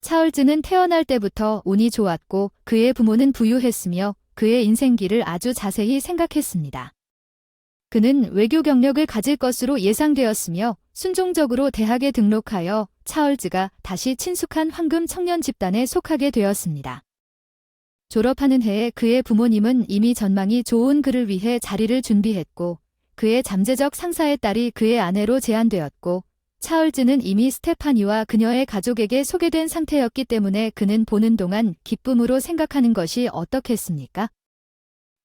찰스는 태어날 때부터 운이 좋았고 그의 부모는 부유했으며 그의 인생길을 아주 자세히 생각했습니다. 그는 외교 경력을 가질 것으로 예상되었으며 순종적으로 대학에 등록하여 찰스가 다시 친숙한 황금 청년 집단에 속하게 되었습니다. 졸업하는 해에 그의 부모님은 이미 전망이 좋은 그를 위해 자리를 준비했고 그의 잠재적 상사의 딸이 그의 아내로 제안되었고 찰스는 이미 스테파니와 그녀의 가족에게 소개된 상태였기 때문에 그는 보는 동안 기쁨으로 생각하는 것이 어떻겠습니까?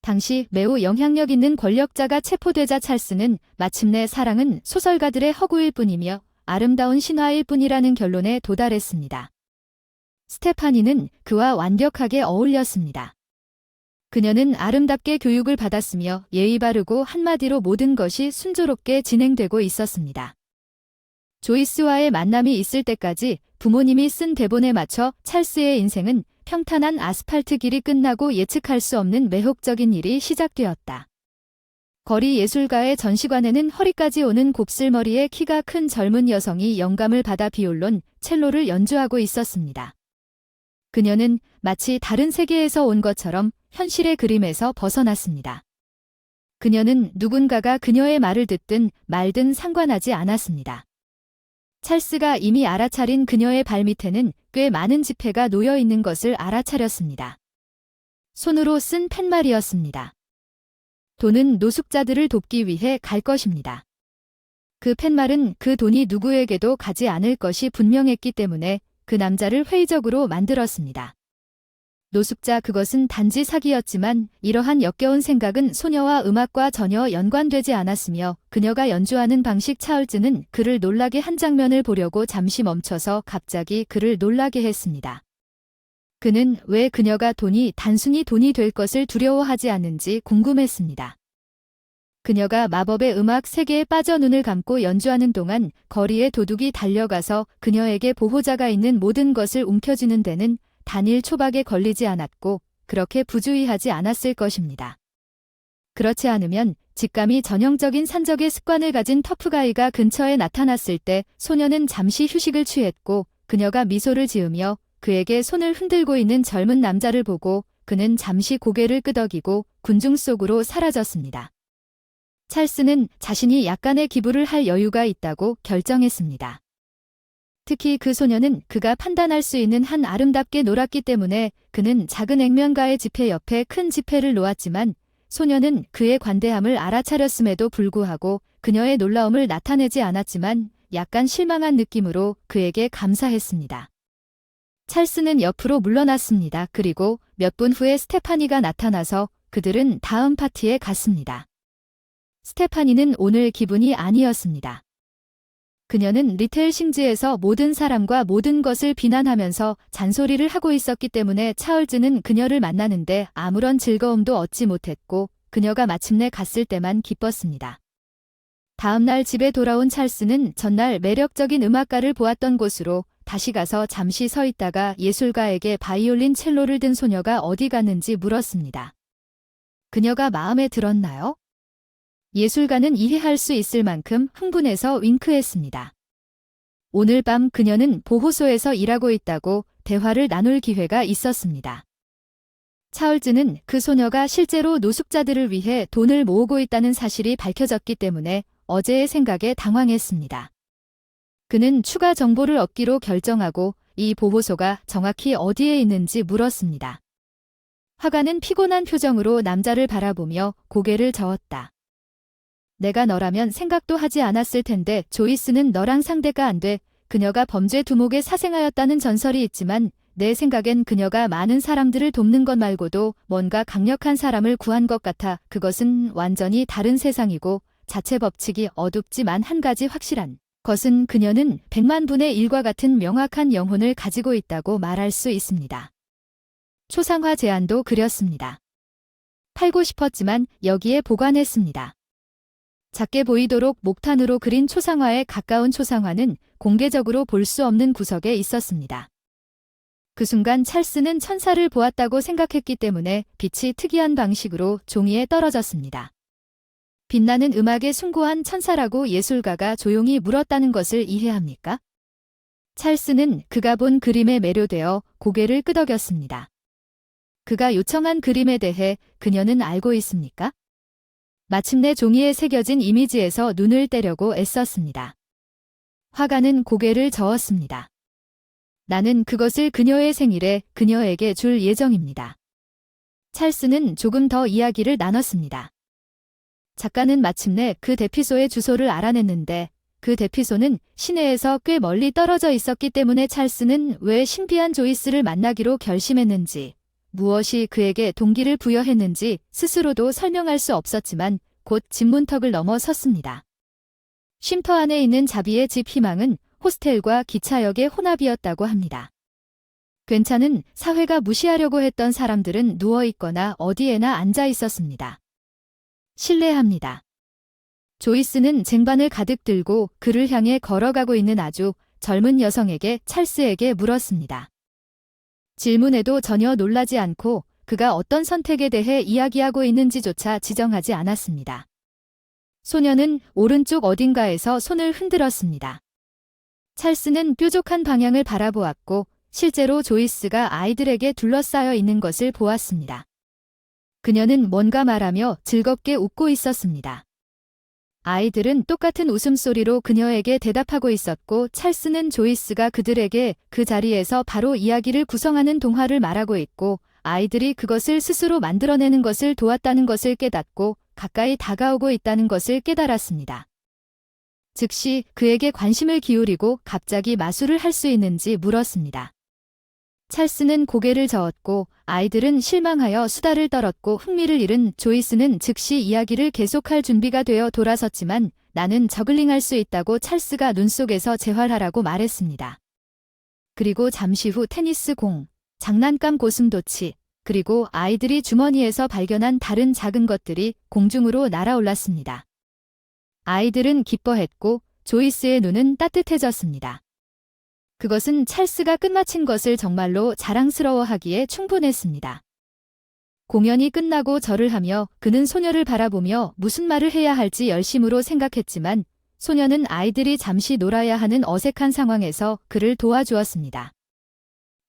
당시 매우 영향력 있는 권력자가 체포되자 찰스는 마침내 사랑은 소설가들의 허구일 뿐이며 아름다운 신화일 뿐이라는 결론에 도달했습니다. 스테파니는 그와 완벽하게 어울렸습니다. 그녀는 아름답게 교육을 받았으며 예의 바르고 한마디로 모든 것이 순조롭게 진행되고 있었습니다. 조이스와의 만남이 있을 때까지 부모님이 쓴 대본에 맞춰 찰스의 인생은 평탄한 아스팔트 길이 끝나고 예측할 수 없는 매혹적인 일이 시작되었다. 거리 예술가의 전시관에는 허리까지 오는 곱슬머리의 키가 큰 젊은 여성이 영감을 받아 비올론, 첼로를 연주하고 있었습니다. 그녀는 마치 다른 세계에서 온 것처럼 현실의 그림에서 벗어났습니다. 그녀는 누군가가 그녀의 말을 듣든 말든 상관하지 않았습니다. 찰스가 이미 알아차린 그녀의 발밑에는 꽤 많은 지폐가 놓여 있는 것을 알아차렸습니다. 손으로 쓴 팻말이었습니다. 돈은 노숙자들을 돕기 위해 갈 것입니다. 그 팻말은 그 돈이 누구에게도 가지 않을 것이 분명했기 때문에 그 남자를 회의적으로 만들었습니다. 노숙자 그것은 단지 사기였지만 이러한 역겨운 생각은 소녀와 음악과 전혀 연관되지 않았으며 그녀가 연주하는 방식 찰스는 그를 놀라게 한 장면을 보려고 잠시 멈춰서 갑자기 그를 놀라게 했습니다. 그는 왜 그녀가 단순히 돈이 될 것을 두려워하지 않는지 궁금했습니다. 그녀가 마법의 음악 세계에 빠져 눈을 감고 연주하는 동안 거리에 도둑이 달려가서 그녀에게 보호자가 있는 모든 것을 움켜쥐는 데는 단일 초박에 걸리지 않았고 그렇게 부주의하지 않았을 것입니다. 그렇지 않으면 직감이 전형적인 산적의 습관을 가진 터프가이가 근처에 나타났을 때 소녀는 잠시 휴식을 취했고 그녀가 미소를 지으며 그에게 손을 흔들고 있는 젊은 남자를 보고 그는 잠시 고개를 끄덕이고 군중 속으로 사라졌습니다. 찰스는 자신이 약간의 기부를 할 여유가 있다고 결정했습니다. 특히 그 소녀는 그가 판단할 수 있는 한 아름답게 놀았기 때문에 그는 작은 액면가의 지폐 옆에 큰 지폐를 놓았지만 소녀는 그의 관대함을 알아차렸음에도 불구하고 그녀의 놀라움을 나타내지 않았지만 약간 실망한 느낌으로 그에게 감사했습니다. 찰스는 옆으로 물러났습니다. 그리고 몇 분 후에 스테파니가 나타나서 그들은 다음 파티에 갔습니다. 스테파니는 오늘 기분이 아니었습니다. 그녀는 리텔 싱즈에서 모든 사람과 모든 것을 비난하면서 잔소리를 하고 있었기 때문에 찰스는 그녀를 만나는데 아무런 즐거움도 얻지 못했고 그녀가 마침내 갔을 때만 기뻤습니다. 다음 날 집에 돌아온 찰스는 전날 매력적인 음악가를 보았던 곳으로 다시 가서 잠시 서 있다가 예술가에게 바이올린 첼로를 든 소녀가 어디 갔는지 물었습니다. 그녀가 마음에 들었나요? 예술가는 이해할 수 있을 만큼 흥분해서 윙크했습니다. 오늘 밤 그녀는 보호소에서 일하고 있다고 대화를 나눌 기회가 있었습니다. 찰스는 그 소녀가 실제로 노숙자들을 위해 돈을 모으고 있다는 사실이 밝혀졌기 때문에 어제의 생각에 당황했습니다. 그는 추가 정보를 얻기로 결정하고 이 보호소가 정확히 어디에 있는지 물었습니다. 화가는 피곤한 표정으로 남자를 바라보며 고개를 저었다. 내가 너라면 생각도 하지 않았을 텐데 조이스는 너랑 상대가 안 돼. 그녀가 범죄 두목에 사생하였다는 전설이 있지만 내 생각엔 그녀가 많은 사람들을 돕는 것 말고도 뭔가 강력한 사람을 구한 것 같아. 그것은 완전히 다른 세상이고 자체 법칙이 어둡지만 한 가지 확실한 것은 그녀는 100만 분의 1과 같은 명확한 영혼을 가지고 있다고 말할 수 있습니다. 초상화 제안도 그렸습니다. 팔고 싶었지만 여기에 보관했습니다. 작게 보이도록 목탄으로 그린 초상화에 가까운 초상화는 공개적으로 볼 수 없는 구석에 있었습니다. 그 순간 찰스는 천사를 보았다고 생각했기 때문에 빛이 특이한 방식으로 종이에 떨어졌습니다. 빛나는 음악에 숭고한 천사라고 예술가가 조용히 물었다는 것을 이해합니까? 찰스는 그가 본 그림에 매료되어 고개를 끄덕였습니다. 그가 요청한 그림에 대해 그녀는 알고 있습니까? 마침내 종이에 새겨진 이미지에서 눈을 떼려고 애썼습니다. 화가는 고개를 저었습니다. 나는 그것을 그녀의 생일에 그녀에게 줄 예정입니다. 찰스는 조금 더 이야기를 나눴습니다. 작가는 마침내 그 대피소의 주소를 알아냈는데 그 대피소는 시내에서 꽤 멀리 떨어져 있었기 때문에 찰스는 왜 신비한 조이스를 만나기로 결심했는지, 무엇이 그에게 동기를 부여했는지 스스로도 설명할 수 없었지만 곧 집 문턱을 넘어섰습니다. 쉼터 안에 있는 자비의 집 희망은 호스텔과 기차역의 혼합이었다고 합니다. 괜찮은 사회가 무시하려고 했던 사람들은 누워있거나 어디에나 앉아 있었습니다. 실례합니다. 조이스는 쟁반을 가득 들고 그를 향해 걸어가고 있는 아주 젊은 여성에게 찰스에게 물었습니다. 질문에도 전혀 놀라지 않고 그가 어떤 선택에 대해 이야기하고 있는지조차 지정하지 않았습니다. 소녀는 오른쪽 어딘가에서 손을 흔들었습니다. 찰스는 뾰족한 방향을 바라보았고 실제로 조이스가 아이들에게 둘러싸여 있는 것을 보았습니다. 그녀는 뭔가 말하며 즐겁게 웃고 있었습니다. 아이들은 똑같은 웃음소리로 그녀에게 대답하고 있었고 찰스는 조이스가 그들에게 그 자리에서 바로 이야기를 구성하는 동화를 말하고 있고 아이들이 그것을 스스로 만들어내는 것을 도왔다는 것을 깨닫고 가까이 다가오고 있다는 것을 깨달았습니다. 즉시 그에게 관심을 기울이고 갑자기 마술을 할 수 있는지 물었습니다. 찰스는 고개를 저었고 아이들은 실망하여 수다를 떨었고 흥미를 잃은 조이스는 즉시 이야기를 계속할 준비가 되어 돌아섰지만 나는 저글링할 수 있다고 찰스가 눈 속에서 재활하라고 말했습니다. 그리고 잠시 후 테니스 공, 장난감 고슴도치, 그리고 아이들이 주머니에서 발견한 다른 작은 것들이 공중으로 날아올랐습니다. 아이들은 기뻐했고 조이스의 눈은 따뜻해졌습니다. 그것은 찰스가 끝마친 것을 정말로 자랑스러워하기에 충분했습니다. 공연이 끝나고 절을 하며 그는 소녀를 바라보며 무슨 말을 해야 할지 열심으로 생각했지만 소녀는 아이들이 잠시 놀아야 하는 어색한 상황에서 그를 도와주었습니다.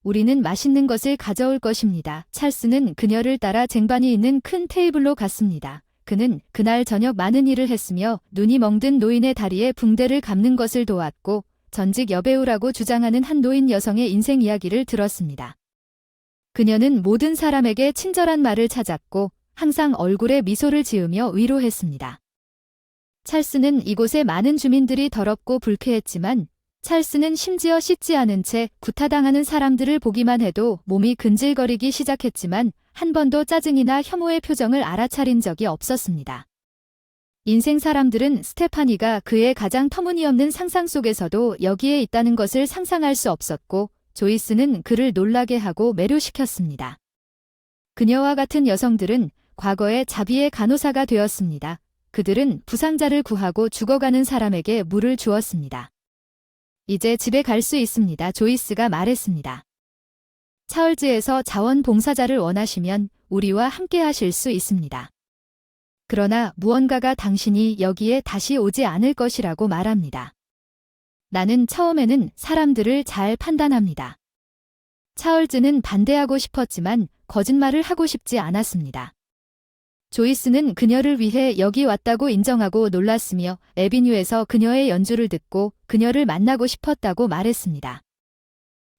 우리는 맛있는 것을 가져올 것입니다. 찰스는 그녀를 따라 쟁반이 있는 큰 테이블로 갔습니다. 그는 그날 저녁 많은 일을 했으며 눈이 멍든 노인의 다리에 붕대를 감는 것을 도왔고 전직 여배우라고 주장하는 한 노인 여성의 인생 이야기를 들었습니다. 그녀는 모든 사람에게 친절한 말을 찾았고 항상 얼굴에 미소를 지으며 위로했습니다. 찰스는 이곳에 많은 주민들이 더럽고 불쾌했지만 찰스는 심지어 씻지 않은 채 구타당하는 사람들을 보기만 해도 몸이 근질거리기 시작했지만 한 번도 짜증이나 혐오의 표정을 알아차린 적이 없었습니다. 인생 사람들은 스테파니가 그의 가장 터무니없는 상상 속에서도 여기에 있다는 것을 상상할 수 없었고 조이스는 그를 놀라게 하고 매료시켰습니다. 그녀와 같은 여성들은 과거에 자비의 간호사가 되었습니다. 그들은 부상자를 구하고 죽어가는 사람에게 물을 주었습니다. 이제 집에 갈 수 있습니다. 조이스가 말했습니다. 차얼즈에서 자원봉사자를 원하시면 우리와 함께 하실 수 있습니다. 그러나 무언가가 당신이 여기에 다시 오지 않을 것이라고 말합니다. 나는 처음에는 사람들을 잘 판단합니다. 차얼즈는 반대하고 싶었지만 거짓말을 하고 싶지 않았습니다. 조이스는 그녀를 위해 여기 왔다고 인정하고 놀랐으며 에비뉴에서 그녀의 연주를 듣고 그녀를 만나고 싶었다고 말했습니다.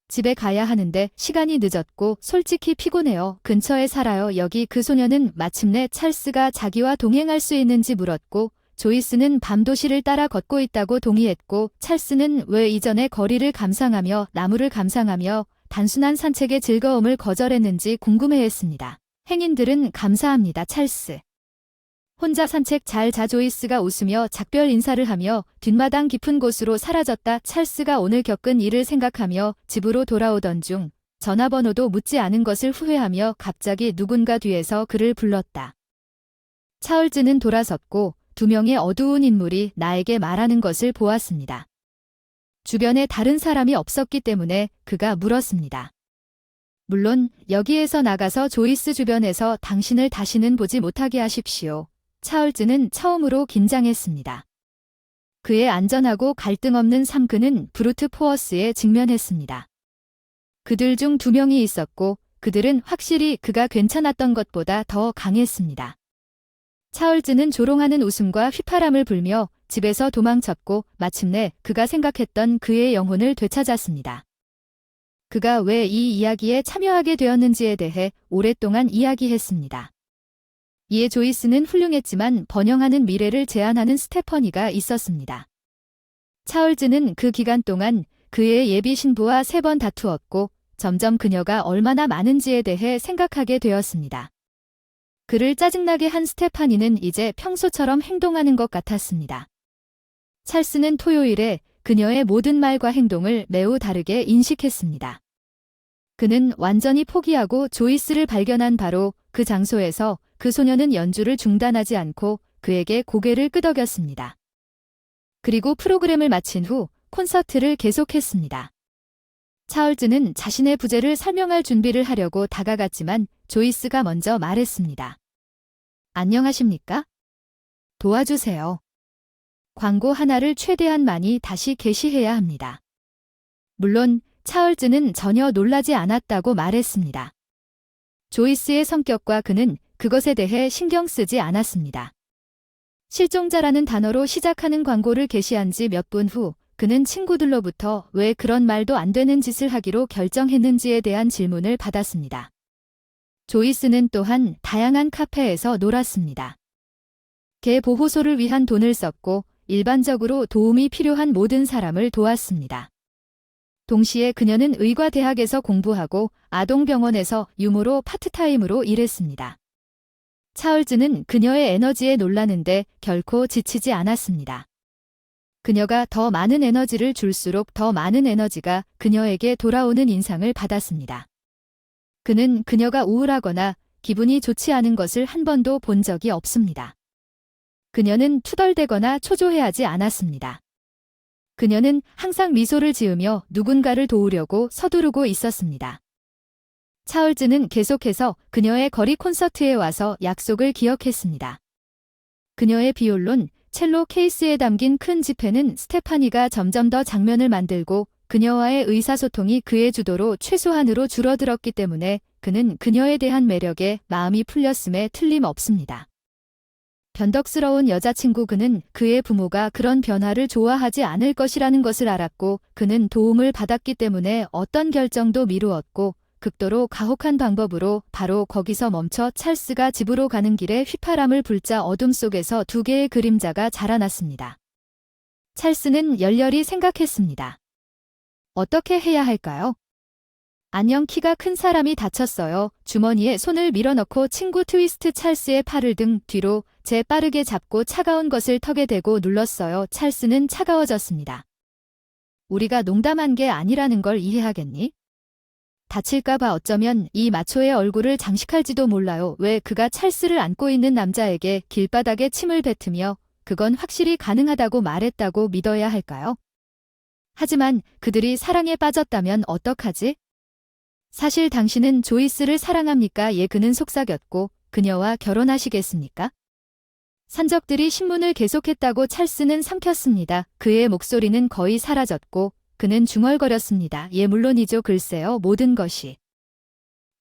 집에 가야 하는데 시간이 늦었고 솔직히 피곤해요. 근처에 살아요. 여기 그 소녀는 마침내 찰스가 자기와 동행할 수 있는지 물었고 조이스는 밤도시를 따라 걷고 있다고 동의했고 찰스는 왜 이전의 거리를 감상하며 나무를 감상하며 단순한 산책의 즐거움을 거절했는지 궁금해했습니다. 행인들은 감사합니다. 찰스. 혼자 산책 잘 자. 조이스가 웃으며 작별 인사를 하며 뒷마당 깊은 곳으로 사라졌다. 찰스가 오늘 겪은 일을 생각하며 집으로 돌아오던 중 전화번호도 묻지 않은 것을 후회하며 갑자기 누군가 뒤에서 그를 불렀다. 차얼즈는 돌아섰고 두 명의 어두운 인물이 나에게 말하는 것을 보았습니다. 주변에 다른 사람이 없었기 때문에 그가 물었습니다. 물론 여기에서 나가서 조이스 주변에서 당신을 다시는 보지 못하게 하십시오. 차얼즈는 처음으로 긴장했습니다. 그의 안전하고 갈등 없는 삶 그는 브루트 포어스에 직면했습니다. 그들 중 2명이 있었고 그들은 확실히 그가 괜찮았던 것보다 더 강했습니다. 찰스는 조롱하는 웃음과 휘파람을 불며 집에서 도망쳤고 마침내 그가 생각했던 그의 영혼을 되찾았습니다. 그가 왜 이 이야기에 참여하게 되었는지에 대해 오랫동안 이야기했습니다. 이에 조이스는 훌륭했지만 번영하는 미래를 제안하는 스테퍼니가 있었습니다. 찰스는 그 기간 동안 그의 예비 신부와 3번 다투었고 점점 그녀가 얼마나 많은지에 대해 생각하게 되었습니다. 그를 짜증나게 한 스테파니는 이제 평소처럼 행동하는 것 같았습니다. 찰스는 토요일에 그녀의 모든 말과 행동을 매우 다르게 인식했습니다. 그는 완전히 포기하고 조이스를 발견한 바로 그 장소에서 그 소녀는 연주를 중단하지 않고 그에게 고개를 끄덕였습니다. 그리고 프로그램을 마친 후 콘서트를 계속했습니다. 찰스는 자신의 부재를 설명할 준비를 하려고 다가갔지만 조이스가 먼저 말했습니다. 안녕하십니까? 도와주세요. 광고 하나를 최대한 많이 다시 게시해야 합니다. 물론 찰스는 전혀 놀라지 않았다고 말했습니다. 조이스의 성격과 그는 그것에 대해 신경 쓰지 않았습니다. 실종자라는 단어로 시작하는 광고를 게시한 지 몇 분 후 그는 친구들로부터 왜 그런 말도 안 되는 짓을 하기로 결정했는지에 대한 질문을 받았습니다. 조이스는 또한 다양한 카페에서 놀았습니다. 개 보호소를 위한 돈을 썼고 일반적으로 도움이 필요한 모든 사람을 도왔습니다. 동시에 그녀는 의과대학에서 공부하고 아동병원에서 유모로 파트타임으로 일했습니다. 찰스는 그녀의 에너지에 놀라는데 결코 지치지 않았습니다. 그녀가 더 많은 에너지를 줄수록 더 많은 에너지가 그녀에게 돌아오는 인상을 받았습니다. 그는 그녀가 우울하거나 기분이 좋지 않은 것을 한 번도 본 적이 없습니다. 그녀는 투덜대거나 초조해하지 않았습니다. 그녀는 항상 미소를 지으며 누군가를 도우려고 서두르고 있었습니다. 찰스는 계속해서 그녀의 거리 콘서트에 와서 약속을 기억했습니다. 그녀의 비올론, 첼로 케이스에 담긴 큰 지폐는 스테파니가 점점 더 장면을 만들고 그녀와의 의사소통이 그의 주도로 최소한으로 줄어들었기 때문에 그는 그녀에 대한 매력에 마음이 풀렸음에 틀림없습니다. 변덕스러운 여자친구 그는 그의 부모가 그런 변화를 좋아하지 않을 것이라는 것을 알았고 그는 도움을 받았기 때문에 어떤 결정도 미루었고 극도로 가혹한 방법으로 바로 거기서 멈춰 찰스가 집으로 가는 길에 휘파람을 불자 어둠 속에서 2개의 그림자가 자라났습니다. 찰스는 열렬히 생각했습니다. 어떻게 해야 할까요? 안녕 키가 큰 사람이 다쳤어요. 주머니에 손을 밀어넣고 친구 트위스트 찰스의 팔을 등 뒤로 재빠르게 잡고 차가운 것을 턱에 대고 눌렀어요. 찰스는 차가워졌습니다. 우리가 농담한 게 아니라는 걸 이해하겠니? 다칠까봐 어쩌면 이 마초의 얼굴을 장식할지도 몰라요. 왜 그가 찰스를 안고 있는 남자에게 길바닥에 침을 뱉으며 그건 확실히 가능하다고 말했다고 믿어야 할까요? 하지만 그들이 사랑에 빠졌다면 어떡하지? 사실 당신은 조이스를 사랑합니까? 예, 그는 속삭였고 그녀와 결혼하시겠습니까? 산적들이 신문을 계속했다고 찰스는 삼켰습니다. 그의 목소리는 거의 사라졌고 그는 중얼거렸습니다. 예, 물론이죠. 글쎄요, 모든 것이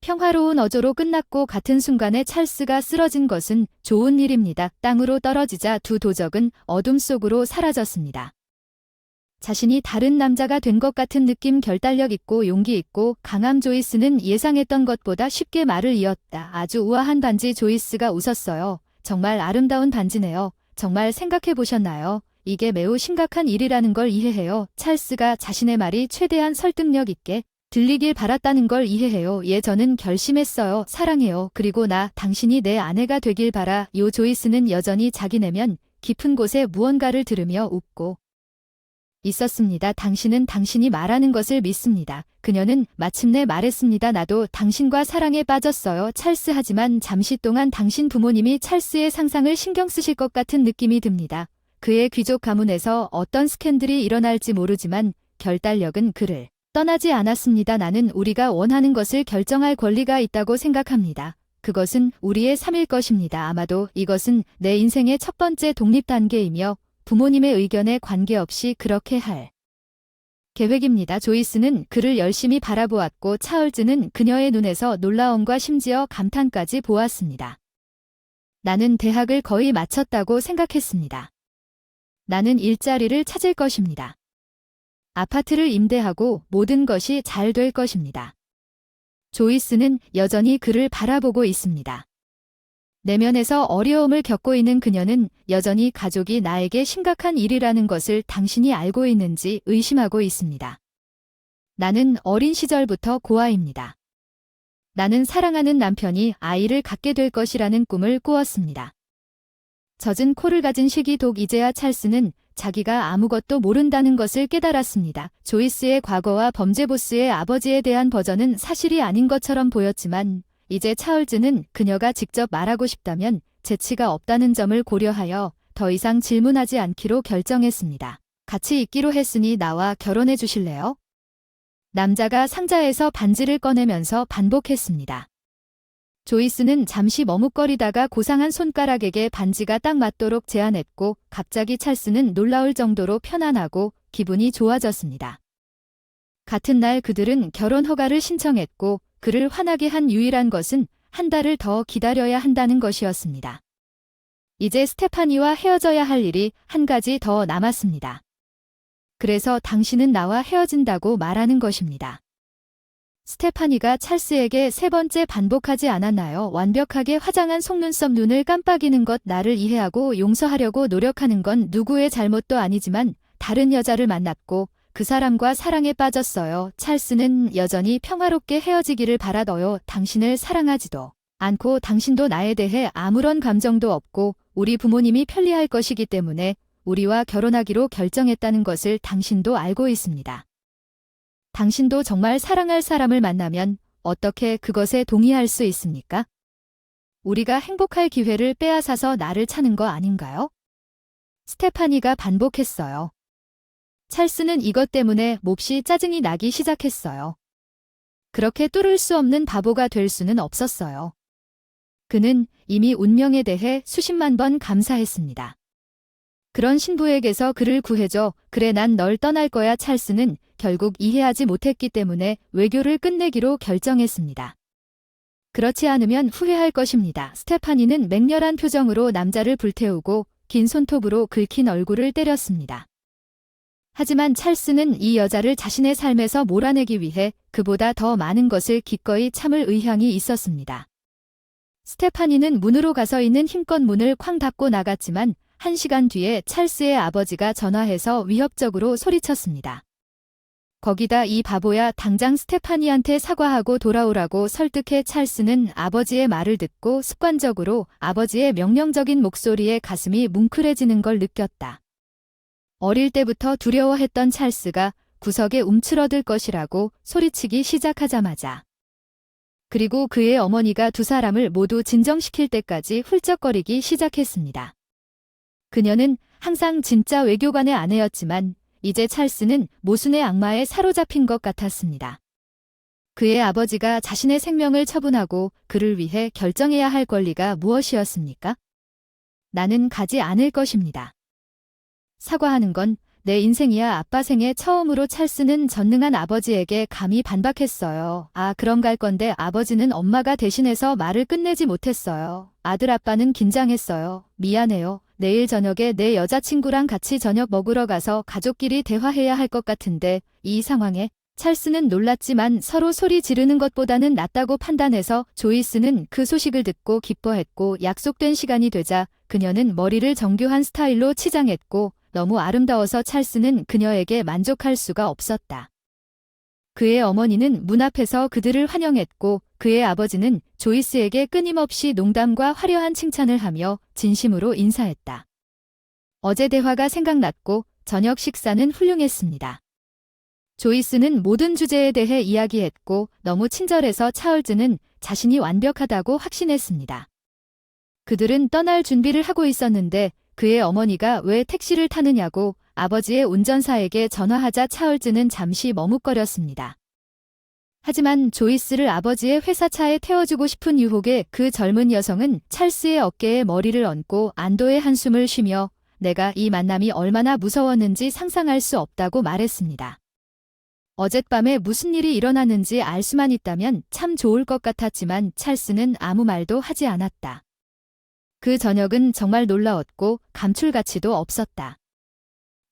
평화로운 어조로 끝났고 같은 순간에 찰스가 쓰러진 것은 좋은 일입니다. 땅으로 떨어지자 2 도적은 어둠 속으로 사라졌습니다. 자신이 다른 남자가 된 것 같은 느낌, 결단력 있고 용기 있고 강함. 조이스는 예상했던 것보다 쉽게 말을 이었다. 아주 우아한 반지. 조이스가 웃었어요. 정말 아름다운 반지네요. 정말 생각해 보셨나요? 이게 매우 심각한 일이라는 걸 이해해요. 찰스가 자신의 말이 최대한 설득력 있게 들리길 바랐다는 걸 이해해요. 예, 저는 결심했어요. 사랑해요. 그리고 나 당신이 내 아내가 되길 바라. 요. 조이스는 여전히 자기 내면 깊은 곳에 무언가를 들으며 웃고 있었습니다. 당신은 당신이 말하는 것을 믿습니다. 그녀는 마침내 말했습니다. 나도 당신과 사랑에 빠졌어요. 찰스, 하지만 잠시 동안 당신 부모님이 찰스의 상상을 신경 쓰실 것 같은 느낌이 듭니다. 그의 귀족 가문에서 어떤 스캔들이 일어날지 모르지만 결단력은 그를 떠나지 않았습니다. 나는 우리가 원하는 것을 결정할 권리가 있다고 생각합니다. 그것은 우리의 삶일 것입니다. 아마도 이것은 내 인생의 첫 번째 독립 단계이며 부모님의 의견에 관계없이 그렇게 할 계획입니다. 조이스는 그를 열심히 바라보았고 찰스는 그녀의 눈에서 놀라움과 심지어 감탄까지 보았습니다. 나는 대학을 거의 마쳤다고 생각했습니다. 나는 일자리를 찾을 것입니다. 아파트를 임대하고 모든 것이 잘 될 것입니다. 조이스는 여전히 그를 바라보고 있습니다. 내면에서 어려움을 겪고 있는 그녀는 여전히 가족이 나에게 심각한 일이라는 것을 당신이 알고 있는지 의심하고 있습니다. 나는 어린 시절부터 고아입니다. 나는 사랑하는 남편이 아이를 갖게 될 것이라는 꿈을 꾸었습니다. 젖은 코를 가진 시기독 이제야 찰스는 자기가 아무것도 모른다는 것을 깨달았습니다. 조이스의 과거와 범죄 보스의 아버지에 대한 버전은 사실이 아닌 것처럼 보였지만 이제 찰스는 그녀가 직접 말하고 싶다면 재치가 없다는 점을 고려하여 더 이상 질문하지 않기로 결정했습니다. 같이 있기로 했으니 나와 결혼해 주실래요? 남자가 상자에서 반지를 꺼내면서 반복했습니다. 조이스는 잠시 머뭇거리다가 고상한 손가락에게 반지가 딱 맞도록 제안했고 갑자기 찰스는 놀라울 정도로 편안하고 기분이 좋아졌습니다. 같은 날 그들은 결혼 허가를 신청했고 그를 화나게 한 유일한 것은 한 달을 더 기다려야 한다는 것이었습니다. 이제 스테파니와 헤어져야 할 일이 한 가지 더 남았습니다. 그래서 당신은 나와 헤어진다고 말하는 것입니다. 스테파니가 찰스에게 세 번째 반복하지 않았나요? 완벽하게 화장한 속눈썹 눈을 깜빡이는 것 나를 이해하고 용서하려고 노력하는 건 누구의 잘못도 아니지만 다른 여자를 만났고 그 사람과 사랑에 빠졌어요. 찰스는 여전히 평화롭게 헤어지기를 바라더요. 당신을 사랑하지도 않고 당신도 나에 대해 아무런 감정도 없고 우리 부모님이 편리할 것이기 때문에 우리와 결혼하기로 결정했다는 것을 당신도 알고 있습니다. 당신도 정말 사랑할 사람을 만나면 어떻게 그것에 동의할 수 있습니까? 우리가 행복할 기회를 빼앗아서 나를 차는 거 아닌가요? 스테파니가 반복했어요. 찰스는 이것 때문에 몹시 짜증이 나기 시작했어요. 그렇게 뚫을 수 없는 바보가 될 수는 없었어요. 그는 이미 운명에 대해 수십만 번 감사했습니다. 그런 신부에게서 그를 구해줘. 그래 난 널 떠날 거야. 찰스는 결국 이해하지 못했기 때문에 외교를 끝내기로 결정했습니다. 그렇지 않으면 후회할 것입니다. 스테파니는 맹렬한 표정으로 남자를 불태우고 긴 손톱으로 긁힌 얼굴을 때렸습니다. 하지만 찰스는 이 여자를 자신의 삶에서 몰아내기 위해 그보다 더 많은 것을 기꺼이 참을 의향이 있었습니다. 스테파니는 문으로 가서 있는 힘껏 문을 쾅 닫고 나갔지만 1시간 뒤에 찰스의 아버지가 전화해서 위협적으로 소리쳤습니다. 거기다 이 바보야 당장 스테파니한테 사과하고 돌아오라고 설득해. 찰스는 아버지의 말을 듣고 습관적으로 아버지의 명령적인 목소리에 가슴이 뭉클해지는 걸 느꼈다. 어릴 때부터 두려워했던 찰스가 구석에 움츠러들 것이라고 소리치기 시작하자마자 그리고 그의 어머니가 두 사람을 모두 진정시킬 때까지 훌쩍거리기 시작했습니다. 그녀는 항상 진짜 외교관의 아내였지만 이제 찰스는 모순의 악마에 사로잡힌 것 같았습니다. 그의 아버지가 자신의 생명을 처분하고 그를 위해 결정해야 할 권리가 무엇이었습니까? 나는 가지 않을 것입니다. 사과하는 건 내 인생이야. 아빠 생애 처음으로 찰스는 전능한 아버지에게 감히 반박했어요. 아 그럼 갈 건데 아버지는 엄마가 대신해서 말을 끝내지 못했어요. 아들 아빠는 긴장했어요. 미안해요. 내일 저녁에 내 여자친구랑 같이 저녁 먹으러 가서 가족끼리 대화해야 할 것 같은데 이 상황에 찰스는 놀랐지만 서로 소리 지르는 것보다는 낫다고 판단해서 조이스는 그 소식을 듣고 기뻐했고 약속된 시간이 되자 그녀는 머리를 정교한 스타일로 치장했고 너무 아름다워서 찰스는 그녀에게 만족할 수가 없었다. 그의 어머니는 문 앞에서 그들을 환영했고 그의 아버지는 조이스에게 끊임없이 농담과 화려한 칭찬을 하며 진심으로 인사했다. 어제 대화가 생각났고 저녁 식사는 훌륭했습니다. 조이스는 모든 주제에 대해 이야기했고 너무 친절해서 찰스는 자신이 완벽하다고 확신했습니다. 그들은 떠날 준비를 하고 있었는데 그의 어머니가 왜 택시를 타느냐고 아버지의 운전사에게 전화하자 찰스는 잠시 머뭇거렸습니다. 하지만 조이스를 아버지의 회사차에 태워주고 싶은 유혹에 그 젊은 여성은 찰스의 어깨에 머리를 얹고 안도의 한숨을 쉬며 내가 이 만남이 얼마나 무서웠는지 상상할 수 없다고 말했습니다. 어젯밤에 무슨 일이 일어났는지 알 수만 있다면 참 좋을 것 같았지만 찰스는 아무 말도 하지 않았다. 그 저녁은 정말 놀라웠고 감출 가치도 없었다.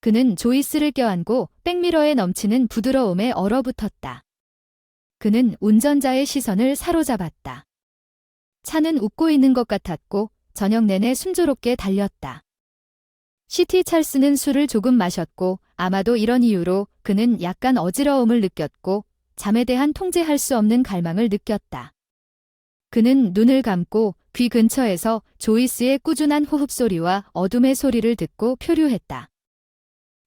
그는 조이스를 껴안고 백미러에 넘치는 부드러움에 얼어붙었다. 그는 운전자의 시선을 사로잡았다. 차는 웃고 있는 것 같았고 저녁 내내 순조롭게 달렸다. 시티 찰스는 술을 조금 마셨고 아마도 이런 이유로 그는 약간 어지러움을 느꼈고 잠에 대한 통제할 수 없는 갈망을 느꼈다. 그는 눈을 감고 귀 근처에서 조이스의 꾸준한 호흡소리와 어둠의 소리를 듣고 표류했다.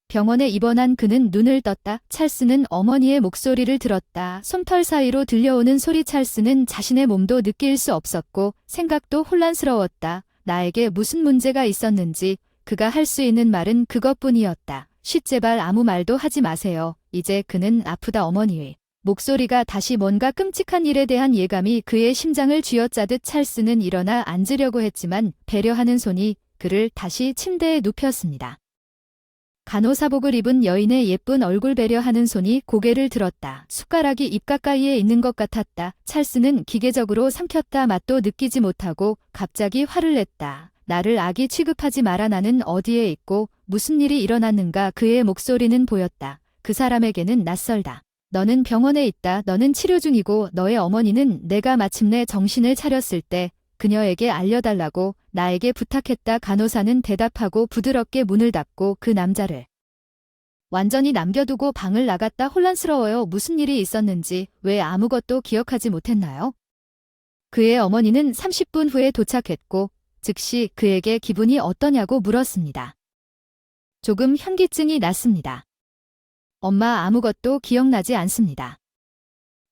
병원에 입원한 그는 눈을 떴다. 찰스는 어머니의 목소리를 들었다. 솜털 사이로 들려오는 소리. 찰스는 자신의 몸도 느낄 수 없었고 생각도 혼란스러웠다. 나에게 무슨 문제가 있었는지 그가 할 수 있는 말은 그것뿐이었다. 제발 아무 말도 하지 마세요. 이제 그는 아프다. 어머니의 목소리가 다시 뭔가 끔찍한 일에 대한 예감이 그의 심장을 쥐어짜듯 찰스는 일어나 앉으려고 했지만 배려하는 손이 그를 다시 침대에 눕혔습니다. 간호사복을 입은 여인의 예쁜 얼굴 배려하는 손이 고개를 들었다. 숟가락이 입 가까이에 있는 것 같았다. 찰스는 기계적으로 삼켰다. 맛도 느끼지 못하고 갑자기 화를 냈다. 나를 아기 취급하지 마라. 나는 어디에 있고 무슨 일이 일어났는가. 그의 목소리는 보였다. 그 사람에게는 낯설다. 너는 병원에 있다. 너는 치료 중이고 너의 어머니는 내가 마침내 정신을 차렸을 때 그녀에게 알려달라고 나에게 부탁했다. 간호사는 대답하고 부드럽게 문을 닫고 그 남자를 완전히 남겨두고 방을 나갔다. 혼란스러워요. 무슨 일이 있었는지 왜 아무것도 기억하지 못했나요? 그의 어머니는 30분 후에 도착했고 즉시 그에게 기분이 어떠냐고 물었습니다. 조금 현기증이 났습니다. 엄마 아무것도 기억나지 않습니다.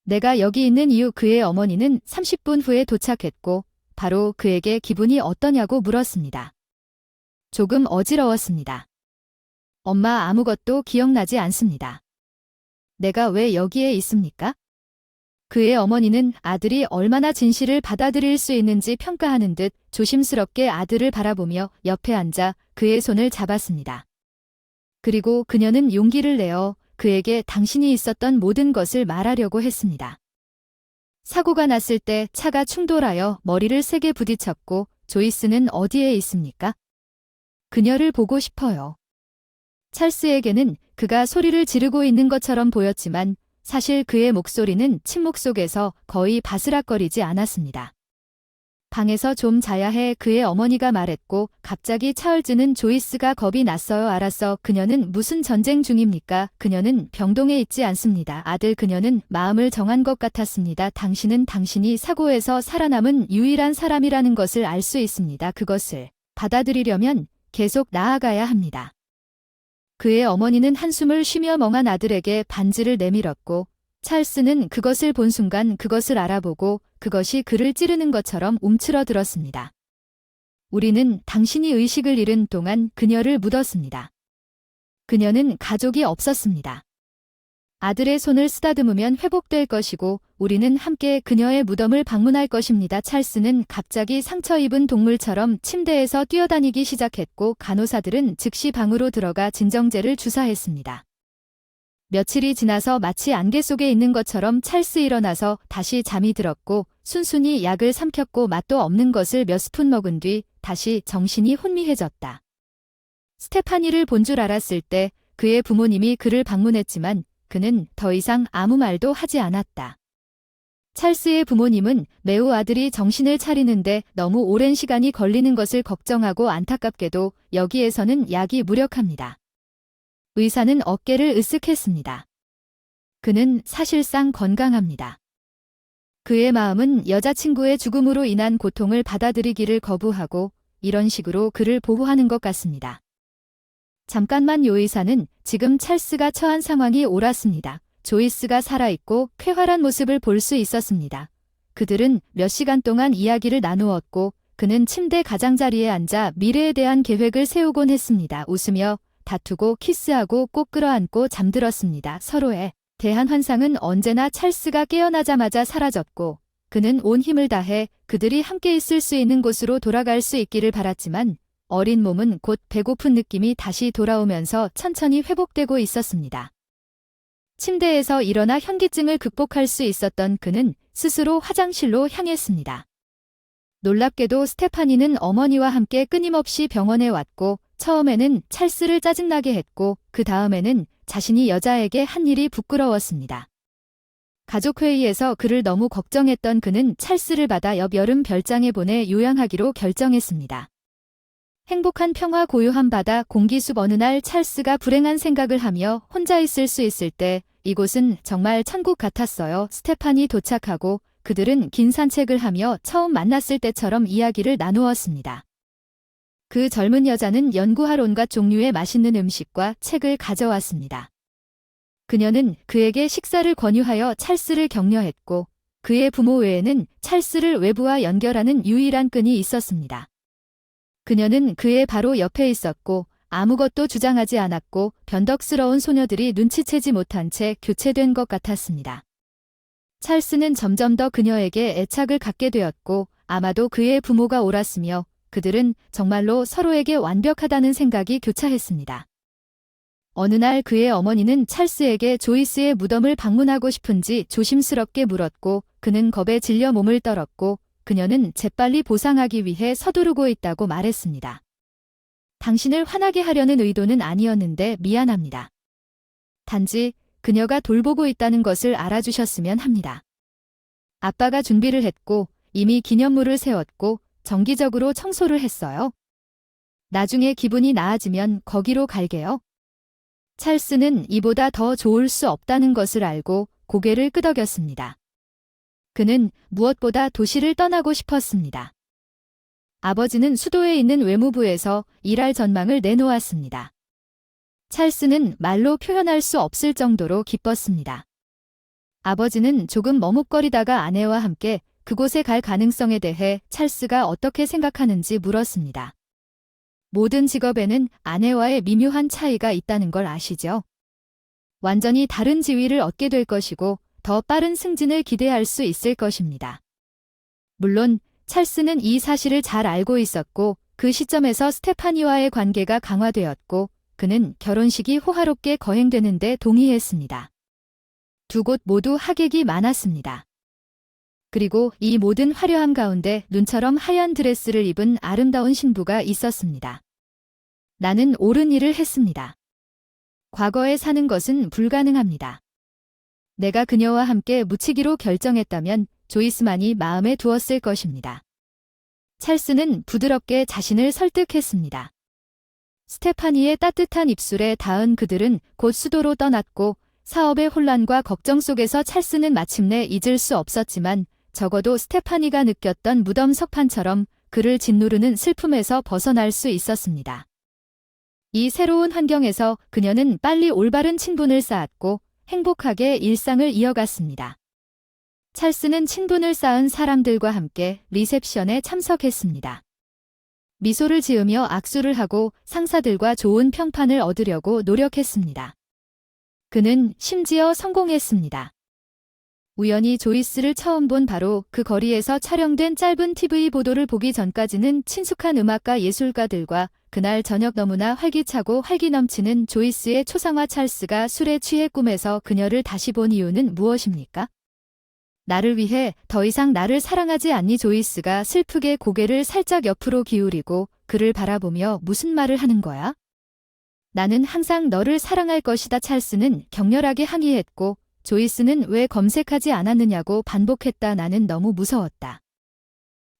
내가 여기 있는 이유. 그의 어머니는 30분 후에 도착했고 바로 그에게 기분이 어떠냐고 물었습니다. 조금 어지러웠습니다. 엄마 아무것도 기억나지 않습니다. 내가 왜 여기에 있습니까? 그의 어머니는 아들이 얼마나 진실을 받아들일 수 있는지 평가하는 듯 조심스럽게 아들을 바라보며 옆에 앉아 그의 손을 잡았습니다. 그리고 그녀는 용기를 내어 그에게 당신이 있었던 모든 것을 말하려고 했습니다. 사고가 났을 때 차가 충돌하여 머리를 세게 부딪혔고 조이스는 어디에 있습니까? 그녀를 보고 싶어요. 찰스에게는 그가 소리를 지르고 있는 것처럼 보였지만 사실 그의 목소리는 침묵 속에서 거의 바스락거리지 않았습니다. 방에서 좀 자야 해. 그의 어머니가 말했고 갑자기 차얼즈는 조이스가 겁이 났어요. 알았어. 그녀는 무슨 전쟁 중입니까? 그녀는 병동에 있지 않습니다. 아들 그녀는 마음을 정한 것 같았습니다. 당신은 당신이 사고에서 살아남은 유일한 사람이라는 것을 알 수 있습니다. 그것을 받아들이려면 계속 나아가야 합니다. 그의 어머니는 한숨을 쉬며 멍한 아들에게 반지를 내밀었고 찰스는 그것을 본 순간 그것을 알아보고 그것이 그를 찌르는 것처럼 움츠러들었습니다. 우리는 당신이 의식을 잃은 동안 그녀를 묻었습니다. 그녀는 가족이 없었습니다. 아들의 손을 쓰다듬으면 회복될 것이고 우리는 함께 그녀의 무덤을 방문할 것입니다. 찰스는 갑자기 상처 입은 동물처럼 침대에서 뛰어다니기 시작했고 간호사들은 즉시 방으로 들어가 진정제를 주사했습니다. 며칠이 지나서 마치 안개 속에 있는 것처럼 찰스 일어나서 다시 잠이 들었고 순순히 약을 삼켰고 맛도 없는 것을 몇 스푼 먹은 뒤 다시 정신이 혼미해졌다. 스테파니를 본 줄 알았을 때 그의 부모님이 그를 방문했지만 그는 더 이상 아무 말도 하지 않았다. 찰스의 부모님은 매우 아들이 정신을 차리는데 너무 오랜 시간이 걸리는 것을 걱정하고 안타깝게도 여기에서는 약이 무력합니다. 의사는 어깨를 으쓱했습니다. 그는 사실상 건강합니다. 그의 마음은 여자친구의 죽음으로 인한 고통을 받아들이기를 거부하고 이런 식으로 그를 보호하는 것 같습니다. 잠깐만 요 의사는 지금 찰스가 처한 상황이 옳았습니다. 조이스가 살아있고 쾌활한 모습을 볼 수 있었습니다. 그들은 몇 시간 동안 이야기를 나누었고 그는 침대 가장자리에 앉아 미래에 대한 계획을 세우곤 했습니다. 웃으며 다투고 키스하고 꼭 끌어안고 잠들었습니다. 서로에 대한 환상은 언제나 찰스가 깨어나자마자 사라졌고 그는 온 힘을 다해 그들이 함께 있을 수 있는 곳으로 돌아갈 수 있기를 바랐지만 어린 몸은 곧 배고픈 느낌이 다시 돌아오면서 천천히 회복되고 있었습니다. 침대에서 일어나 현기증을 극복할 수 있었던 그는 스스로 화장실로 향했습니다. 놀랍게도 스테파니는 어머니와 함께 끊임없이 병원에 왔고 처음에는 찰스를 짜증나게 했고 그 다음에는 자신이 여자에게 한 일이 부끄러웠습니다. 가족회의에서 그를 너무 걱정했던 그는 찰스를 받아 옆 여름 별장에 보내 요양하기로 결정했습니다. 행복한 평화 고요한 바다 공기숲 어느 날 찰스가 불행한 생각을 하며 혼자 있을 수 있을 때 이곳은 정말 천국 같았어요. 스테판이 도착하고 그들은 긴 산책을 하며 처음 만났을 때처럼 이야기를 나누었습니다. 그 젊은 여자는 연구할 온갖 종류의 맛있는 음식과 책을 가져왔습니다. 그녀는 그에게 식사를 권유하여 찰스를 격려했고 그의 부모 외에는 찰스를 외부와 연결하는 유일한 끈이 있었습니다. 그녀는 그의 바로 옆에 있었고 아무것도 주장하지 않았고 변덕스러운 소녀들이 눈치채지 못한 채 교체된 것 같았습니다. 찰스는 점점 더 그녀에게 애착을 갖게 되었고 아마도 그의 부모가 옳았으며 그들은 정말로 서로에게 완벽하다는 생각이 교차했습니다. 어느 날 그의 어머니는 찰스에게 조이스의 무덤을 방문하고 싶은지 조심스럽게 물었고 그는 겁에 질려 몸을 떨었고 그녀는 재빨리 보상하기 위해 서두르고 있다고 말했습니다. 당신을 화나게 하려는 의도는 아니었는데 미안합니다. 단지 그녀가 돌보고 있다는 것을 알아주셨으면 합니다. 아빠가 준비를 했고 이미 기념물을 세웠고 정기적으로 청소를 했어요. 나중에 기분이 나아지면 거기로 갈게요. 찰스는 이보다 더 좋을 수 없다는 것을 알고 고개를 끄덕였습니다. 그는 무엇보다 도시를 떠나고 싶었습니다. 아버지는 수도에 있는 외무부에서 일할 전망을 내놓았습니다. 찰스는 말로 표현할 수 없을 정도로 기뻤습니다. 아버지는 조금 머뭇거리다가 아내와 함께 그곳에 갈 가능성에 대해 찰스가 어떻게 생각하는지 물었습니다. 모든 직업에는 아내와의 미묘한 차이가 있다는 걸 아시죠? 완전히 다른 지위를 얻게 될 것이고 더 빠른 승진을 기대할 수 있을 것입니다. 물론 찰스는 이 사실을 잘 알고 있었고 그 시점에서 스테파니와의 관계가 강화되었고 그는 결혼식이 호화롭게 거행되는 데 동의했습니다. 두 곳 모두 하객이 많았습니다. 그리고 이 모든 화려함 가운데 눈처럼 하얀 드레스를 입은 아름다운 신부가 있었습니다. 나는 옳은 일을 했습니다. 과거에 사는 것은 불가능합니다. 내가 그녀와 함께 묻히기로 결정했다면 조이스만이 마음에 두었을 것입니다. 찰스는 부드럽게 자신을 설득했습니다. 스테파니의 따뜻한 입술에 닿은 그들은 곧 수도로 떠났고 사업의 혼란과 걱정 속에서 찰스는 마침내 잊을 수 없었지만 적어도 스테파니가 느꼈던 무덤 석판처럼 그를 짓누르는 슬픔에서 벗어날 수 있었습니다. 이 새로운 환경에서 그녀는 빨리 올바른 친분을 쌓았고 행복하게 일상을 이어갔습니다. 찰스는 친분을 쌓은 사람들과 함께 리셉션에 참석했습니다. 미소를 지으며 악수를 하고 상사들과 좋은 평판을 얻으려고 노력했습니다. 그는 심지어 성공했습니다. 우연히 조이스를 처음 본 바로 그 거리에서 촬영된 짧은 TV 보도를 보기 전까지는 친숙한 음악가 예술가들과 그날 저녁 너무나 활기차고 활기 넘치는 조이스의 초상화 찰스가 술에 취해 꿈에서 그녀를 다시 본 이유는 무엇입니까? 나를 위해 더 이상 나를 사랑하지 않니? 조이스가 슬프게 고개를 살짝 옆으로 기울이고 그를 바라보며 무슨 말을 하는 거야? 나는 항상 너를 사랑할 것이다. 찰스는 격렬하게 항의했고 조이스는 왜 검색하지 않았느냐고 반복했다. 나는 너무 무서웠다.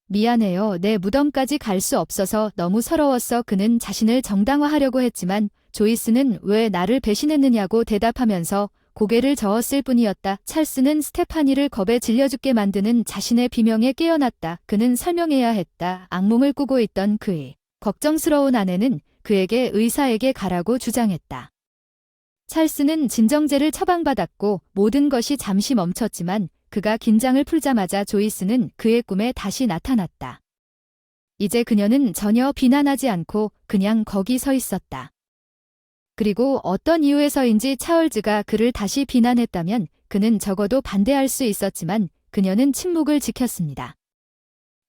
미안해요. 내 무덤까지 갈 수 없어서 너무 서러웠어. 그는 자신을 정당화하려고 했지만 조이스는 왜 나를 배신했느냐고 대답하면서 고개를 저었을 뿐이었다. 찰스는 스테파니를 겁에 질려 죽게 만드는 자신의 비명에 깨어났다. 그는 설명해야 했다. 악몽을 꾸고 있던 그의 걱정스러운 아내는 그에게 의사에게 가라고 주장했다. 찰스는 진정제를 처방받았고 모든 것이 잠시 멈췄지만 그가 긴장을 풀자마자 조이스는 그의 꿈에 다시 나타났다. 이제 그녀는 전혀 비난하지 않고 그냥 거기 서 있었다. 그리고 어떤 이유에서인지 차얼즈가 그를 다시 비난했다면 그는 적어도 반대할 수 있었지만 그녀는 침묵을 지켰습니다.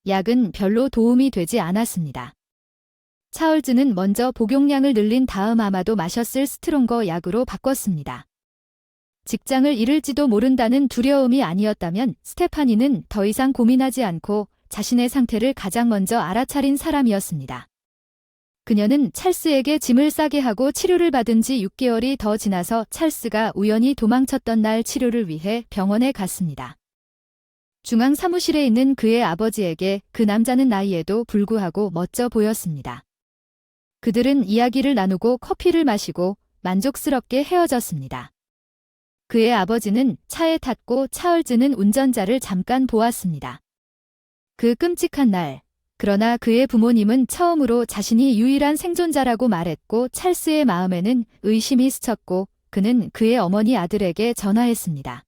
약은 별로 도움이 되지 않았습니다. 찰스는 먼저 복용량을 늘린 다음 아마도 마셨을 스트롱거 약으로 바꿨습니다. 직장을 잃을지도 모른다는 두려움이 아니었다면 스테파니는 더 이상 고민하지 않고 자신의 상태를 가장 먼저 알아차린 사람이었습니다. 그녀는 찰스에게 짐을 싸게 하고 치료를 받은 지 6개월이 더 지나서 찰스가 우연히 도망쳤던 날 치료를 위해 병원에 갔습니다. 중앙 사무실에 있는 그의 아버지에게 그 남자는 나이에도 불구하고 멋져 보였습니다. 그들은 이야기를 나누고 커피를 마시고 만족스럽게 헤어졌습니다. 그의 아버지는 차에 탔고 찰스는 운전자를 잠깐 보았습니다. 그 끔찍한 날, 그러나 그의 부모님은 처음으로 자신이 유일한 생존자라고 말했고 찰스의 마음에는 의심이 스쳤고 그는 그의 어머니 아들에게 전화했습니다.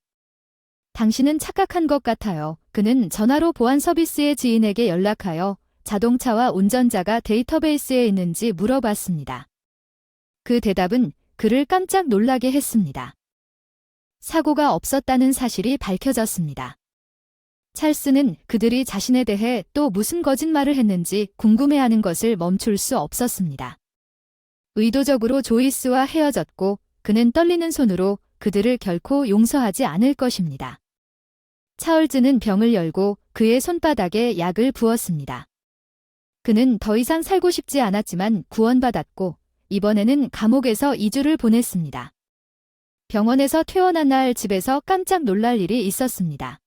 당신은 착각한 것 같아요. 그는 전화로 보안 서비스의 지인에게 연락하여 자동차와 운전자가 데이터베이스에 있는지 물어봤습니다. 그 대답은 그를 깜짝 놀라게 했습니다. 사고가 없었다는 사실이 밝혀졌습니다. 찰스는 그들이 자신에 대해 또 무슨 거짓말을 했는지 궁금해하는 것을 멈출 수 없었습니다. 의도적으로 조이스와 헤어졌고 그는 떨리는 손으로 그들을 결코 용서하지 않을 것입니다. 찰스는 병을 열고 그의 손바닥에 약을 부었습니다. 그는 더 이상 살고 싶지 않았지만 구원받았고 이번에는 감옥에서 2주를 보냈습니다. 병원에서 퇴원한 날 집에서 깜짝 놀랄 일이 있었습니다.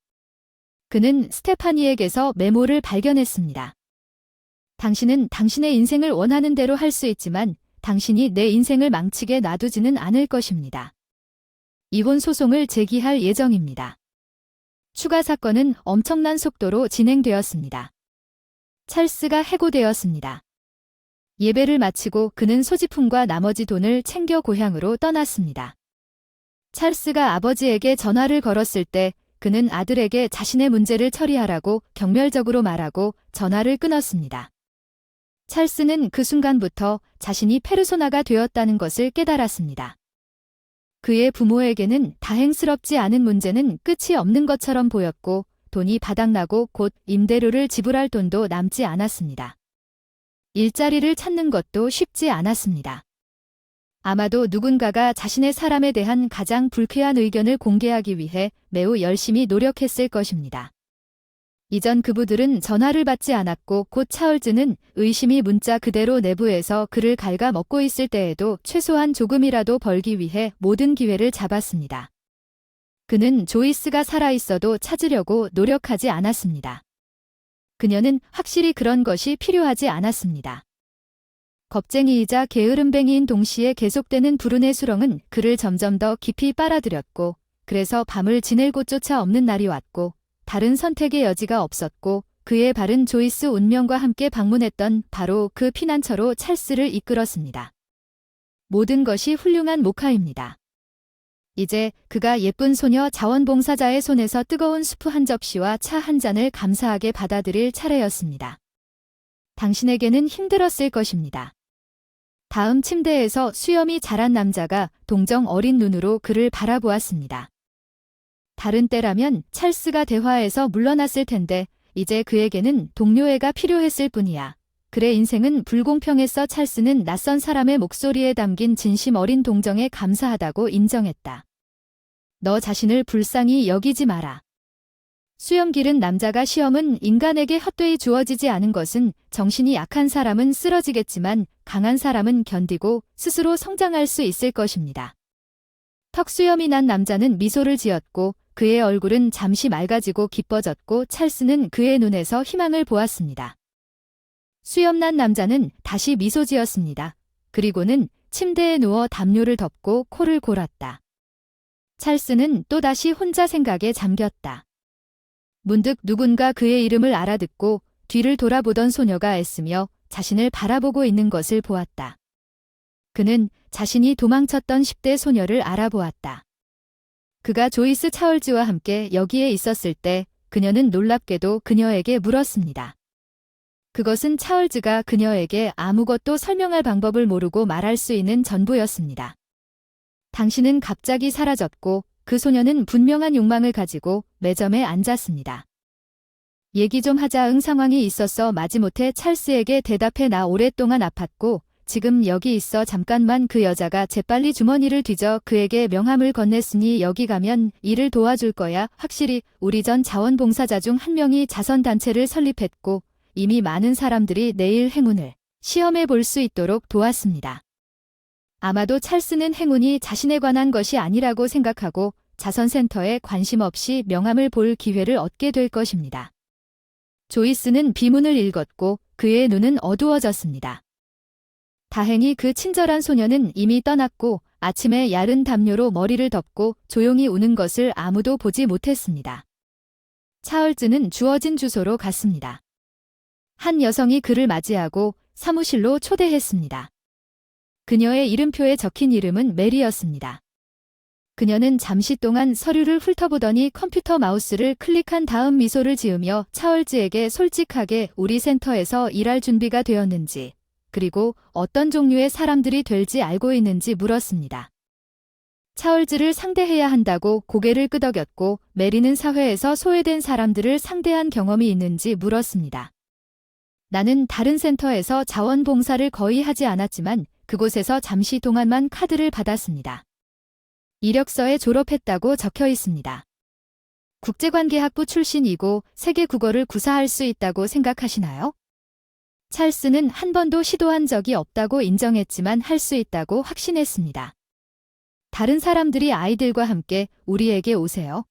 그는 스테파니에게서 메모를 발견했습니다. 당신은 당신의 인생을 원하는 대로 할 수 있지만 당신이 내 인생을 망치게 놔두지는 않을 것입니다. 이혼 소송을 제기할 예정입니다. 추가 사건은 엄청난 속도로 진행되었습니다. 찰스가 해고되었습니다. 예배를 마치고 그는 소지품과 나머지 돈을 챙겨 고향으로 떠났습니다. 찰스가 아버지에게 전화를 걸었을 때 그는 아들에게 자신의 문제를 처리하라고 경멸적으로 말하고 전화를 끊었습니다. 찰스는 그 순간부터 자신이 페르소나가 되었다는 것을 깨달았습니다. 그의 부모에게는 다행스럽지 않은 문제는 끝이 없는 것처럼 보였고 돈이 바닥나고 곧 임대료를 지불할 돈도 남지 않았습니다. 일자리를 찾는 것도 쉽지 않았습니다. 아마도 누군가가 자신의 사람에 대한 가장 불쾌한 의견을 공개하기 위해 매우 열심히 노력했을 것입니다. 이전 그부들은 전화를 받지 않았고 곧 찰스는 의심이 문자 그대로 내부에서 그를 갉아먹고 있을 때에도 최소한 조금이라도 벌기 위해 모든 기회를 잡았습니다. 그는 조이스가 살아있어도 찾으려고 노력하지 않았습니다. 그녀는 확실히 그런 것이 필요하지 않았습니다. 겁쟁이이자 게으름뱅이인 동시에 계속되는 불운의 수렁은 그를 점점 더 깊이 빨아들였고 그래서 밤을 지낼 곳조차 없는 날이 왔고 다른 선택의 여지가 없었고 그의 발은 조이스 운명과 함께 방문했던 바로 그 피난처로 찰스를 이끌었습니다. 모든 것이 훌륭한 모카입니다. 이제 그가 예쁜 소녀 자원봉사자의 손에서 뜨거운 수프 한 접시와 차 한 잔을 감사하게 받아들일 차례였습니다. 당신에게는 힘들었을 것입니다. 다음 침대에서 수염이 자란 남자가 동정 어린 눈으로 그를 바라보았습니다. 다른 때라면 찰스가 대화에서 물러났을 텐데 이제 그에게는 동료애가 필요했을 뿐이야. 그의 인생은 불공평했어. 찰스는 낯선 사람의 목소리에 담긴 진심 어린 동정에 감사하다고 인정했다. 너 자신을 불쌍히 여기지 마라. 수염 기른 남자가 시험은 인간에게 헛되이 주어지지 않은 것은 정신이 약한 사람은 쓰러지겠지만 강한 사람은 견디고 스스로 성장할 수 있을 것입니다. 턱수염이 난 남자는 미소를 지었고 그의 얼굴은 잠시 맑아지고 기뻐졌고 찰스는 그의 눈에서 희망을 보았습니다. 수염난 남자는 다시 미소 지었습니다. 그리고는 침대에 누워 담요를 덮고 코를 골았다. 찰스는 또다시 혼자 생각에 잠겼다. 문득 누군가 그의 이름을 알아듣고 뒤를 돌아보던 소녀가 애쓰며 자신을 바라보고 있는 것을 보았다. 그는 자신이 도망쳤던 10대 소녀를 알아보았다. 그가 조이스 찰스와 함께 여기에 있었을 때 그녀는 놀랍게도 그녀에게 물었습니다. 그것은 찰스가 그녀에게 아무것도 설명할 방법을 모르고 말할 수 있는 전부였습니다. 당신은 갑자기 사라졌고 그 소녀는 분명한 욕망을 가지고 매점에 앉았습니다. 얘기 좀 하자. 응, 상황이 있었어. 마지못해 찰스에게 대답해. 나 오랫동안 아팠고 지금 여기 있어. 잠깐만. 그 여자가 재빨리 주머니를 뒤져 그에게 명함을 건넸으니 여기 가면 일을 도와줄 거야. 확실히 우리 전 자원봉사자 중 한 명이 자선단체를 설립했고 이미 많은 사람들이 내일 행운을 시험해 볼 수 있도록 도왔습니다. 아마도 찰스는 행운이 자신에 관한 것이 아니라고 생각하고 자선센터에 관심 없이 명함을 볼 기회를 얻게 될 것입니다. 조이스는 비문을 읽었고 그의 눈은 어두워졌습니다. 다행히 그 친절한 소녀는 이미 떠났고 아침에 야른 담요로 머리를 덮고 조용히 우는 것을 아무도 보지 못했습니다. 차얼즈는 주어진 주소로 갔습니다. 한 여성이 그를 맞이하고 사무실로 초대했습니다. 그녀의 이름표에 적힌 이름은 메리였습니다. 그녀는 잠시 동안 서류를 훑어보더니 컴퓨터 마우스를 클릭한 다음 미소를 지으며 차얼즈에게 솔직하게 우리 센터에서 일할 준비가 되었는지 그리고 어떤 종류의 사람들이 될지 알고 있는지 물었습니다. 차얼즈를 상대해야 한다고 고개를 끄덕였고 메리는 사회에서 소외된 사람들을 상대한 경험이 있는지 물었습니다. 나는 다른 센터에서 자원봉사를 거의 하지 않았지만 그곳에서 잠시 동안만 카드를 받았습니다. 이력서에 졸업했다고 적혀 있습니다. 국제관계학부 출신이고 세계 국어를 구사할 수 있다고 생각하시나요? 찰스는 한 번도 시도한 적이 없다고 인정했지만 할 수 있다고 확신했습니다. 다른 사람들이 아이들과 함께 우리에게 오세요.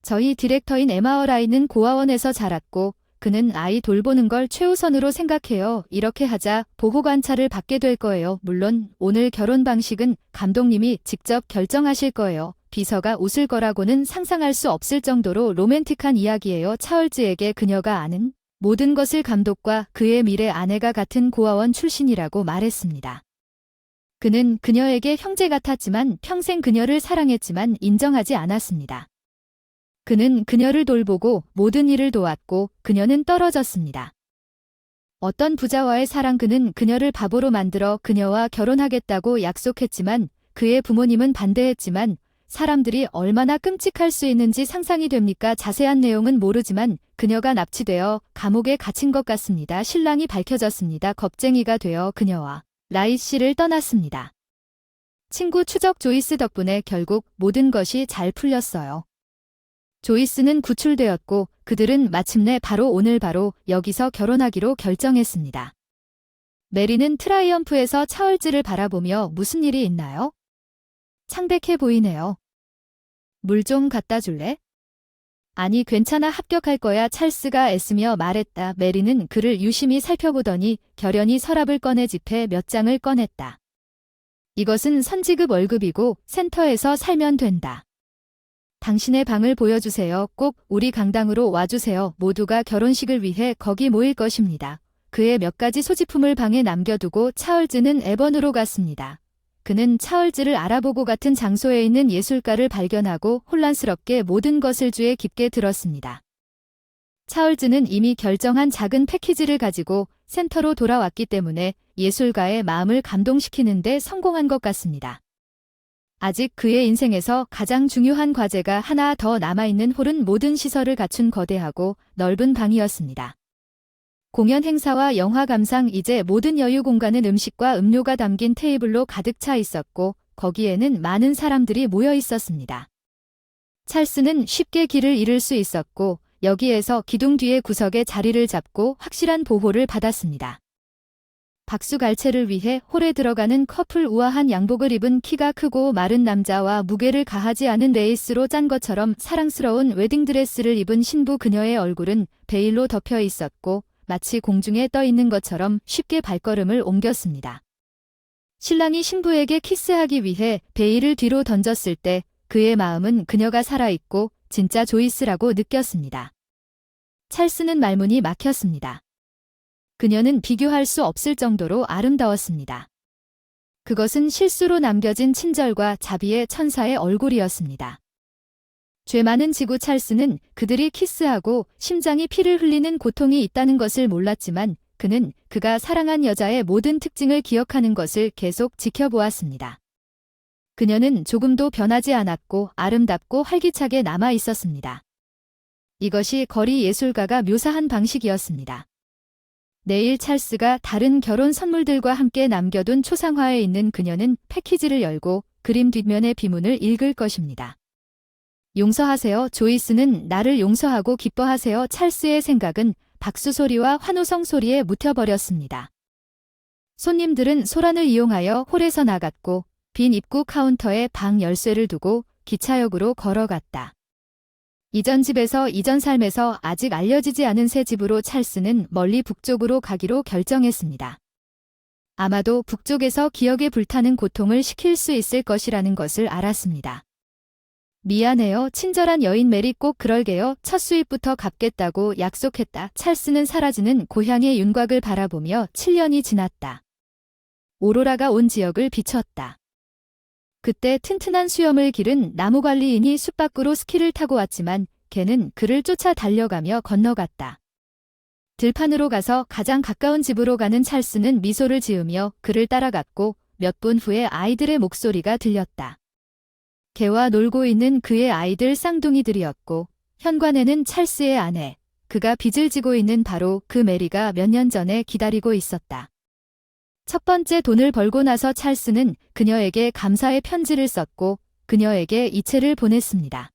저희 디렉터인 에마어라이는 고아원에서 자랐고 그는 아이 돌보는 걸 최우선으로 생각해요. 이렇게 하자 보호관찰을 받게 될 거예요. 물론 오늘 결혼 방식은 감독님이 직접 결정하실 거예요. 비서가 웃을 거라고는 상상할 수 없을 정도로 로맨틱한 이야기예요. 차얼즈에게 그녀가 아는 모든 것을 감독과 그의 미래 아내가 같은 고아원 출신이라고 말했습니다. 그는 그녀에게 형제 같았지만 평생 그녀를 사랑했지만 인정하지 않았습니다. 그는 그녀를 돌보고 모든 일을 도왔고 그녀는 떨어졌습니다. 어떤 부자와의 사랑 그는 그녀를 바보로 만들어 그녀와 결혼하겠다고 약속했지만 그의 부모님은 반대했지만 사람들이 얼마나 끔찍할 수 있는지 상상이 됩니까? 자세한 내용은 모르지만 그녀가 납치되어 감옥에 갇힌 것 같습니다. 신랑이 밝혀졌습니다. 겁쟁이가 되어 그녀와 라이 씨를 떠났습니다. 친구 추적 조이스 덕분에 결국 모든 것이 잘 풀렸어요. 조이스는 구출되었고 그들은 마침내 오늘 바로 여기서 결혼하기로 결정했습니다. 메리는 트라이엄프에서 차얼즈를 바라보며 무슨 일이 있나요? 창백해 보이네요. 물 좀 갖다 줄래? 아니 괜찮아 합격할 거야 찰스가 애쓰며 말했다. 메리는 그를 유심히 살펴보더니 결연히 서랍을 꺼내 지폐 몇 장을 꺼냈다. 이것은 선지급 월급이고 센터에서 살면 된다. 당신의 방을 보여주세요. 꼭 우리 강당으로 와주세요. 모두가 결혼식을 위해 거기 모일 것입니다. 그의 몇 가지 소지품을 방에 남겨두고 차얼즈는 에번으로 갔습니다. 그는 차얼즈를 알아보고 같은 장소에 있는 예술가를 발견하고 혼란스럽게 모든 것을 쥐에 깊게 들었습니다. 차얼즈는 이미 결정한 작은 패키지를 가지고 센터로 돌아왔기 때문에 예술가의 마음을 감동시키는 데 성공한 것 같습니다. 아직 그의 인생에서 가장 중요한 과제가 하나 더 남아있는 홀은 모든 시설을 갖춘 거대하고 넓은 방이었습니다. 공연 행사와 영화 감상 이제 모든 여유 공간은 음식과 음료가 담긴 테이블로 가득 차 있었고 거기에는 많은 사람들이 모여 있었습니다. 찰스는 쉽게 길을 잃을 수 있었고 여기에서 기둥 뒤의 구석에 자리를 잡고 확실한 보호를 받았습니다. 박수갈채를 위해 홀에 들어가는 커플 우아한 양복을 입은 키가 크고 마른 남자와 무게를 가하지 않은 레이스로 짠 것처럼 사랑스러운 웨딩드레스를 입은 신부 그녀의 얼굴은 베일로 덮여 있었고 마치 공중에 떠 있는 것처럼 쉽게 발걸음을 옮겼습니다. 신랑이 신부에게 키스하기 위해 베일을 뒤로 던졌을 때 그의 마음은 그녀가 살아있고 진짜 조이스라고 느꼈습니다. 찰스는 말문이 막혔습니다. 그녀는 비교할 수 없을 정도로 아름다웠습니다. 그것은 실수로 남겨진 친절과 자비의 천사의 얼굴이었습니다. 죄 많은 지구 찰스는 그들이 키스하고 심장이 피를 흘리는 고통이 있다는 것을 몰랐지만 그는 그가 사랑한 여자의 모든 특징을 기억하는 것을 계속 지켜보았습니다. 그녀는 조금도 변하지 않았고 아름답고 활기차게 남아 있었습니다. 이것이 거리 예술가가 묘사한 방식이었습니다. 내일 찰스가 다른 결혼 선물들과 함께 남겨둔 초상화에 있는 그녀는 패키지를 열고 그림 뒷면의 비문을 읽을 것입니다. 용서하세요. 조이스는 나를 용서하고 기뻐하세요. 찰스의 생각은 박수 소리와 환호성 소리에 묻혀버렸습니다. 손님들은 소란을 이용하여 홀에서 나갔고 빈 입구 카운터에 방 열쇠를 두고 기차역으로 걸어갔다. 이전 집에서 이전 삶에서 아직 알려지지 않은 새 집으로 찰스는 멀리 북쪽으로 가기로 결정했습니다. 아마도 북쪽에서 기억에 불타는 고통을 식힐 수 있을 것이라는 것을 알았습니다. 미안해요. 친절한 여인 메리 꼭 그럴게요. 첫 수입부터 갚겠다고 약속했다. 찰스는 사라지는 고향의 윤곽을 바라보며 7년이 지났다. 오로라가 온 지역을 비췄다. 그때 튼튼한 수염을 기른 나무관리인이 숲 밖으로 스키를 타고 왔지만 걔는 그를 쫓아 달려가며 건너갔다. 들판으로 가서 가장 가까운 집으로 가는 찰스는 미소를 지으며 그를 따라갔고 몇 분 후에 아이들의 목소리가 들렸다. 개와 놀고 있는 그의 아이들 쌍둥이들이었고 현관에는 찰스의 아내, 그가 빚을 지고 있는 바로 그 메리가 몇 년 전에 기다리고 있었다. 첫 번째 돈을 벌고 나서 찰스는 그녀에게 감사의 편지를 썼고 그녀에게 이체를 보냈습니다.